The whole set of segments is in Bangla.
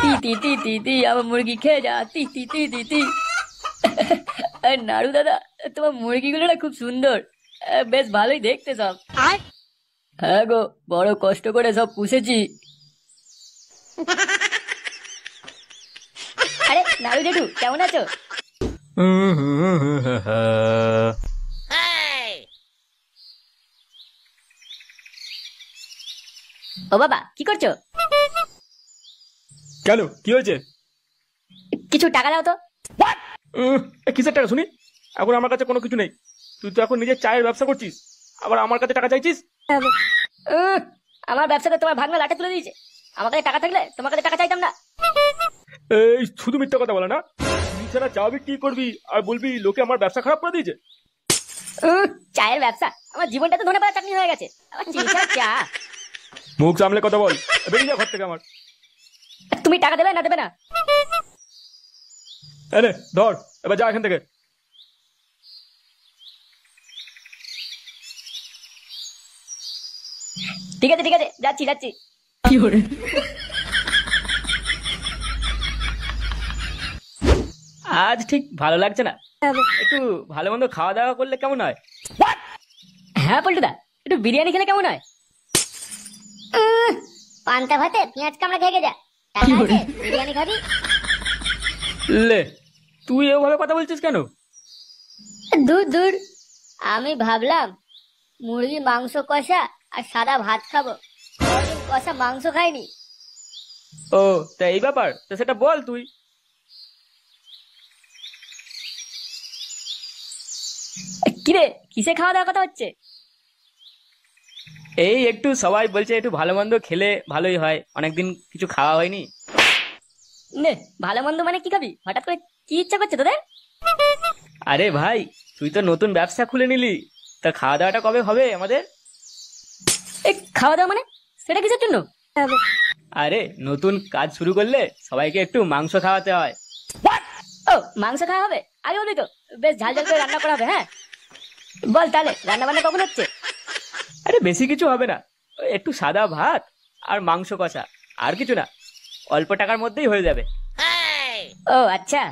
তি তি তি তি তি আমার মুরগি খেয়ে যা, তি তি তি তি তি। নাড়ু দাদা, তোমার মুরগিগুলো না খুব সুন্দর, বেশ ভালোই দেখতে সব। হ্যাঁ গো, বড় কষ্ট করে সব পুষেছি। আরে নাড়ু জেঠু, কেমন আছো? ও বাবা, কি করছো? কেন, কি হয়েছে? কিছু টাকা দাও তো। কিসের টাকা শুনি? এখন আমার কাছে কোনো কিছু নেই। তুই তো এখন নিজের চায়ের ব্যবসা করছিস, আবার আমার কাছে টাকা চাইছিস? আমার ব্যবসাতে তোমার ভাগনা লাটে তুলে দিয়েছে। আমার কাছে টাকা থাকলে তোমার কাছে টাকা চাইতাম না। এই শুধু মিথ্যা কথা বলে না। তুই ছাড়া চা বিক্রি করবি আর বলবি লোকে আমার ব্যবসা খারাপ করে দিয়েছে। চায়ের ব্যবসা? আমার জীবনটা তো ধনে পাতা চাটনি হয়ে গেছে। আমার চিনি ছাড়া চা। মুখ সামলে কথা বল, বেরিয়ে যা ঘর থেকে আমার। তুমি টাকা দেবে না দেবে না? এনে ধর, এবার যা এখান থেকে। ঠিক আছে ঠিক আছে, যাচ্ছি যাচ্ছি। আজ ঠিক ভালো লাগছে না, একটু ভালো মন্দ খাওয়া দাওয়া করলে কেমন হয়? হ্যাঁ পল্টুদা, একটু বিরিয়ানি খেলে কেমন হয়? পান্তা ভাতে পেঁয়াজ কামড়া খেয়ে যা, টাকা আছে, বিরিয়ানি খাবি? লে, তুই এভাবে কথা বলছিস কেন? দূর দূর, আমি ভাবলাম মুরগি মাংস কষা আর সাদা ভাত খাবো। কদিন কষা মাংস খাইনি। ও তা এই ব্যাপার, তা সেটা বল তুই। কিরে, কিসে খাওয়া দাওয়ার কথা হচ্ছে? এই একটু সবাই বলছে একটু ভালো মন্দ খেলে ভালোই হয়, অনেকদিন কিছু খাওয়া হয়নি। নে, ভালো মন্দ মানে কি খাবি? হঠাৎ করে কি ইচ্ছা করছে তোদের? আরে ভাই, তুই তো নতুন ব্যবসা খুলে নিলি, তা খাওয়া দাওয়াটা কবে হবে আমাদের? এই খাওয়া দাওয়া মানে? সেটা কিসের জন্য? আরে নতুন কাজ শুরু করলে সবাইকে একটু মাংস খাওয়াতে হয়। ও, মাংস খাওয়া হবে? আগে বলি তো, বেশ ঝাল ঝাল করে রান্না করা হবে। হ্যাঁ বল তাহলে, রান্না বান্না কখন হচ্ছে? আরে বেশি কিছু হবে না, ওই একটু সাদা ভাত আর মাংস কষা, আর কিছু না, অল্প টাকার মধ্যেই হয়ে যাবে। ও আচ্ছা।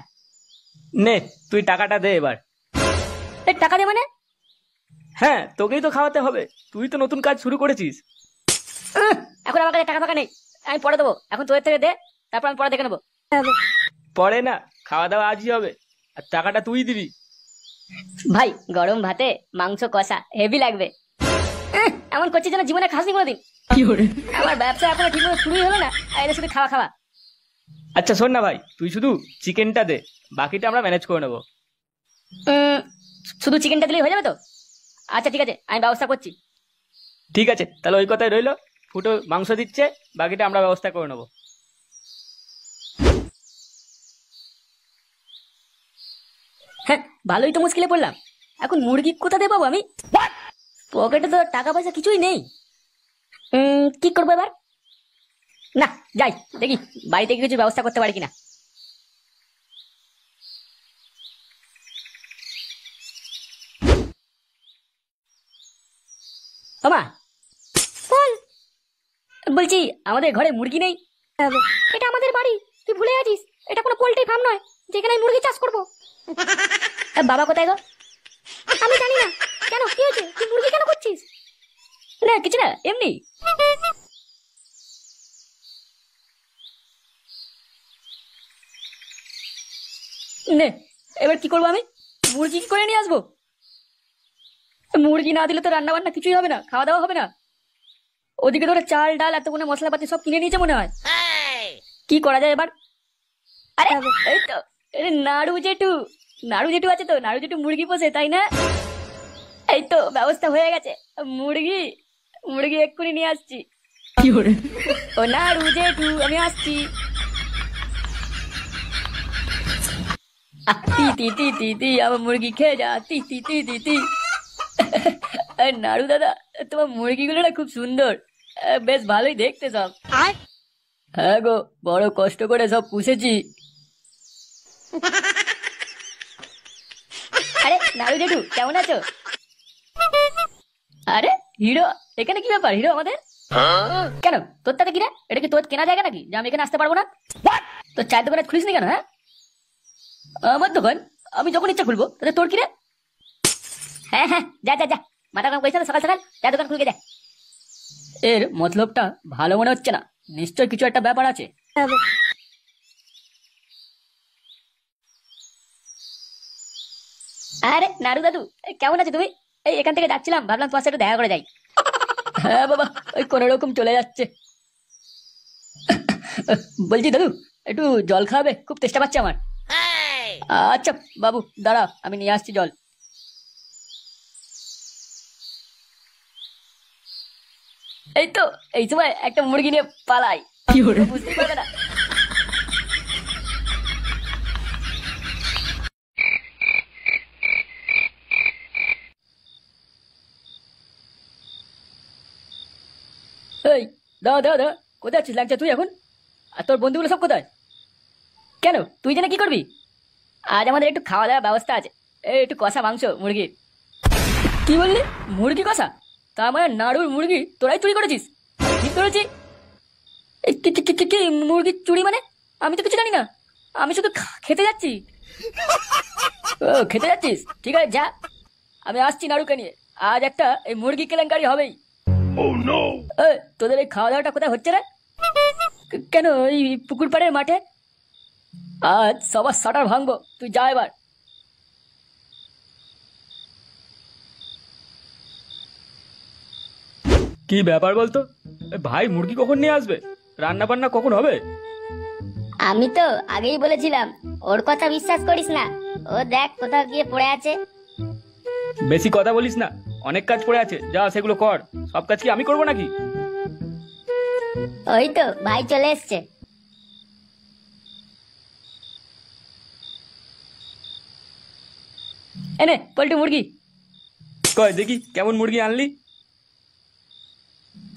নে, তুই টাকাটা দে এবার। এই টাকা দে মানে? হ্যাঁ, তোকেই তো খাওয়াতে হবে, তুই তো নতুন কাজ শুরু করেছিস। এখন আমার কাছে টাকা ফাঁকা নেই, আমি পরে দেবো। এখন তোদের থেকে দে, তারপর আমি পরে দেখে নেবো। পরে না, খাওয়া দাওয়া আজই হবে, আর টাকাটা তুই দিবি। ভাই, গরম ভাতে মাংস কষা হেভি লাগবে। এমন করছিস যেন জীবনে খাসনি কোনোদিন। আমার ব্যবসা এখনো ঠিক মতো শুরুই হলো না, আর এদের শুধু খাওয়া খাওয়া। আচ্ছা শোন না ভাই, তুই শুধু চিকেনটা দে, বাকিটা আমরা ম্যানেজ করে নেবো। শুধু চিকেনটা দিলেই হয়ে যাবে তো? আচ্ছা ঠিক আছে, আমি ব্যবস্থা করছি। ঠিক আছে, তাহলে ওই কথাই রইলো। ফুটো মাংস দিচ্ছে, বাকিটা আমরা ব্যবস্থা করে নেবো। হ্যাঁ, ভালোই তো মুশকিলে পড়লাম। এখন মুরগি কোথা দিয়ে পাবো আমি? পকেটে তো টাকা পয়সা কিছুই নেই। কি করবো এবার? না, যাই দেখি বাড়িতে কিছু ব্যবস্থা করতে পারি কিনা। ওমা, বল। বলছি, আমাদের ঘরে মুরগি নেই। এটা আমাদের বাড়ি, তুই ভুলে আছিস? এটা কোনো পোল্ট্রি ফার্ম নয় যেখানে আমি মুরগি চাষ করবো। বাবা কোথায় গো? আমি জানি না। কেন, কি হয়েছে? তুই মুরগি কেন করছিস? না কিছু না, এমনি। নে, এবার কি করবো আমি? মুরগি কি করে নিয়ে আসবো? মুরগি না দিলে তো রান্না বান্না কিছুই হবে না, খাওয়া দাওয়া হবে না। ওদিকে ধরে চাল ডাল এতগুলো মশলাপাতি সব কিনে নিয়েছে মনে হয়। কি করা যায় এবার? আরে এই তো, নাড়ু জেঠু। নাড়ু জেঠু আছে তো, নাড়ু জেঠু মুরগি পোষে, তাই না? এই তো ব্যবস্থা হয়ে গেছে। মুরগি মুরগি এক্ষুনি নিয়ে আসছি। ও নাড়ু জেঠু, আমি আসছি। তি তি তি তি তি আমার মুরগি খেয়ে যা, তি তি তি তি তি। নাড়ু দাদা, তোমার মুরগিগুলো না খুব সুন্দর, বেশ ভালোই দেখতে সব। হ্যাঁ গো, বড় কষ্ট করে সব পুষেছি। আরে নাড়ু জেঠু, কেমন আছো? আরে হিরো, এখানে কি ব্যাপার হিরো আমাদের? কেন তোর তাতে কিনা? এটা কি তোর কেনা জায়গা নাকি যে আমি এখানে আসতে পারবো না? তোর চায়ের দোকানে খুলিস নি কেন? হ্যাঁ, আমার দোকান আমি যখন ইচ্ছা খুলবো, তাতে তোর কিনা? হ্যাঁ হ্যাঁ, যা যা যা, মাথা কাম করিস না সকাল সকাল, যা দোকান খুলকে যা। এর মতলবটা ভালো মনে হচ্ছে না, নিশ্চয় কিছু একটা ব্যাপার আছে। আরে নাড়ু দাদু, কেমন আছো তুমি? এই এখান থেকে যাচ্ছিলাম, ভাবলাম তোমার সাথে দেখা করে যাই। হ্যাঁ বাবা, ওই কোন রকম চলে যাচ্ছে। বলছি দাদু, একটু জল খাওয়াবে, খুব তেষ্টা পাচ্ছে আমার। আচ্ছা বাবু দাঁড়া, আমি নিয়ে আসছি জল। এই তো এই সময় একটা মুরগি নিয়ে পালাই, বুঝতে পারবে না। এই দাঁড়া দাঁড়া দাঁড়া, কোথায় আছিস লাগছে তুই এখন? আর তোর বন্ধুগুলো সব কোথায়? কেন তুই জানে কি করবি? আজ আমাদের একটু খাওয়া দাওয়ার ব্যবস্থা আছে, এই একটু কষা মাংস মুরগির। কি বললি? মুরগি কষা? তার মানে নাড়ুর মুরগি তোরাই চুরি করেছিস? ঠিক করেছি। কি মুরগি চুরি মানে? আমি তো কিছু জানি না, আমি শুধু খেতে যাচ্ছি। ও খেতে যাচ্ছিস, ঠিক আছে যা, আমি আসছি নাড়ুকে নিয়ে। আজ একটা এই মুরগি কেলেঙ্কারি হবেই। তোদের এই খাওয়া দাওয়াটা কোথায় হচ্ছে রে? কেন এই পুকুর পাড়ের মাঠে? আজ সবার শাটার ভাঙবো, তুই যা এবার। কি ব্যাপার বলতো? ভাই মুরগি কখন নিয়ে আসবে? রান্না বান্না কখন হবে? আমি তো আগেই বলেছিলাম, ওর কথা বিশ্বাস করিস না। ও দেখ কোথাও গিয়ে পড়ে আছে। বেশি কথা বলিস না, অনেক কাজ পড়ে আছে, যা সেগুলো কর। সব কাজ কি আমি করবো নাকি? ওই তো ভাই চলে এসছে। এনে পল্টু মুরগি। কয় দেখি কেমন মুরগি আনলি?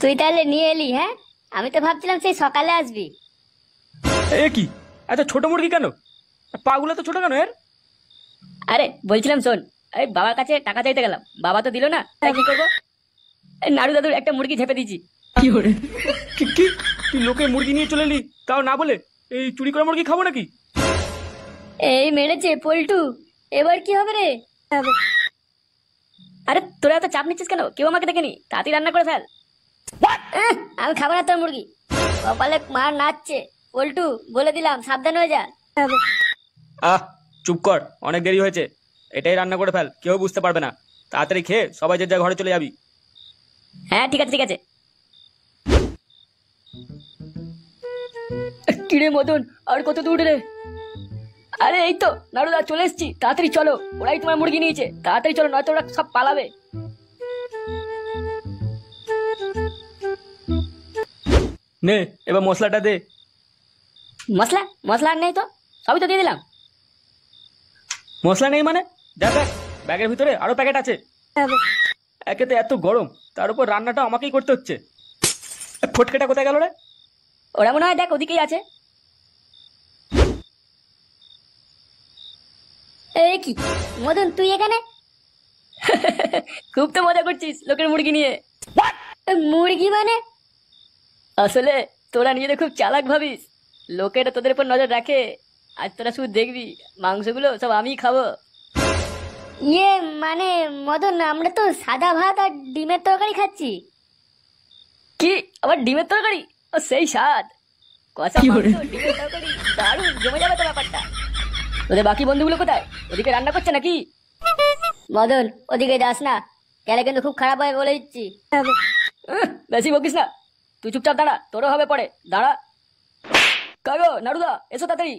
তুই তাহলে নিয়ে এলি? হ্যাঁ, আমি তো ভাবছিলাম সেই সকালে আসবি। এ কি এত ছোট মুরগি কেন? পাগুলো তো ছোট কেন এর? আরে বলছিলাম শোন, এই বাবার কাছে টাকা চাইতে গেলাম, বাবা তো দিল না, তাই কি করবো, এই নাড়ু দাদুর একটা মুরগি ঝেপে দিয়েছি। কি করে? কি কি তুই লোকে মুরগি নিয়ে চলে এলি, তাও না বলে? এই চুরি করা মুরগি খাবো নাকি? এই মেরেছে পল্টু, এবার কি হবে রে? আরে তোরা এত চাপ নিচ্ছিস কেন? কেউ আমাকে দেখেনি, তাড়াতাড়ি রান্না করে ফেল। আমি খাবো না তোর মুরগি, কপালে মার নাচছে। পল্টু বলে দিলাম, সাবধান হয়ে যা। আহ চুপ কর, অনেক দেরি হয়েছে, এটাই রান্না করে ফেল, কেউ বুঝতে পারবে না। তাড়াতাড়ি খেয়ে সবাই যে যা ঘরে চলে যাবি। হ্যাঁ ঠিক আছে ঠিক আছে। কিরে মদন, আর কত দূর রে? আরে এই তো নাড়ুদা, চলে এসছি, তাড়াতাড়ি চলো, ওরাই তোমার মুরগি নিয়েছে, তাড়াতাড়ি চলো, নয়তো ওরা সব পালাবে। নে এবার মশলাটা দে। মশলা? মশলা আর নেই তো, সবই তো দিয়ে দিলাম। মশলা নেই মানে? দেখ দেখ, ব্যাগের ভিতরে আরো প্যাকেট আছে। একেতে এত গরম, তার উপর রান্নাটা আমাকেই করতে হচ্ছে। ফটকেটা কোথায় গেল রে? ওরা মনে হয় দেখ ওদিকেই আছে। এই কি মদন, তুই এখানে? খুব তো মজা করছিস লোকের মুরগি নিয়ে। মুরগি মানে? আসলে তোরা নিজেদের খুব চালাক ভাবিস, লোকেরা তোদের উপর নজর রাখে। আজ তোরা শুধু দেখবি, মাংসগুলো সব আমিই খাবো। ইয়ে মানে মদন, আমরা তো সাদা ভাত আর ডিমের তরকারি খাচ্ছি। কি আবার ডিমের তরকারি? ও সেই স্বাদ, কষা মাংস ডিমের তরকারি, দারুণ জমে যাবে তো ব্যাপারটা। তোদের বাকি বন্ধুগুলো কোথায়? ওদিকে রান্না করছে নাকি? মদন ওদিকে যাস না, গেলে কিন্তু খুব খারাপ হয় বলে দিচ্ছি। বেশি বকিস না, তুই চুপচাপ দাঁড়া, তোরও হবে পরে, দাঁড়া। কাগো নাড়ুদা, এসো তাড়াতাড়ি।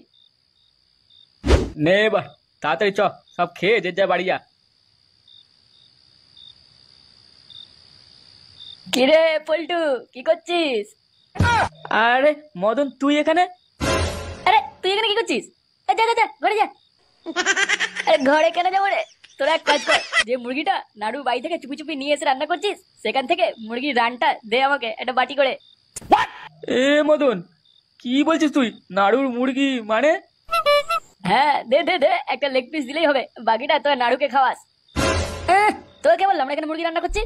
নে এবার তাড়াতাড়ি চ, সব খেয়ে যে যা বাড়ি যা। কিরে পল্টু, কি করছিস? আরে মদন, তুই এখানে? আরে তুই এখানে কি করছিস? যা যা যা, ঘরে যা। আরে ঘরে কেন যাবো রে? তোরা এক কাজ কর, যে মুরগিটা নাড়ু বাড়ি থেকে চুপি চুপি নিয়ে এসে রান্না করছিস, সেখান থেকে মুরগির রানটা দে আমাকে একটা বাটি করে। এ মদন, কি বলছিস তুই? নাড়ুর মুরগি মানে? হ্যাঁ দে দে দে, একটা লেগ পিস দিলেই হবে, বাকিটা তোরা নাড়ুকে খাওয়াস। তোকে কে বললাম আমরা এখানে মুরগি রান্না করছি?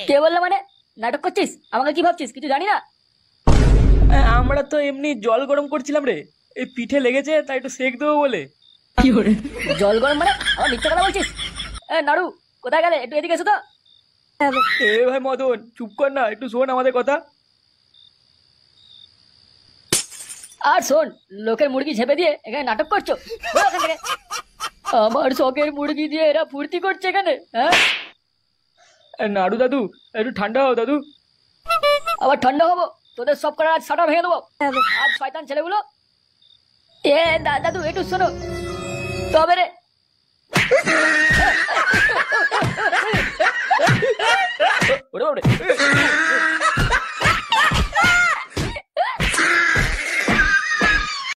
কে বললাম মানে? নাটক করছিস? আমাকে কি ভাবছিস? কিছু জানি না। আমরা তো এমনি জল গরম করছিলাম রে, এই পিঠে লেগেছে তাই একটু সেক দেবো বলে। জল গরম মানে? আমার মিথ্যা কথা বলছিস? নাড়ু কোথায় গেলে? একটু এদিকে এসো তো। এ ভাই মদন, চুপ কর না, একটু শোন আমাদের কথা। আর শোন, লোকের মুরগি ঝেপে দিয়ে এখানে নাটক করছো? বেরো এখান থেকে। আমার শখের মুরগি দিয়ে এরা ফুর্তি করছে এখানে, হ্যাঁ? নাড়ু দাদু, একটু ঠান্ডা হও দাদু। আবার ঠান্ডা হবো? তোদের সব করার আজ সাটা ভেঙে দেবো। আজ শয়তান ছেলেগুলো। দাদু একটু শোনো তবে রে। ওরে বাবারে।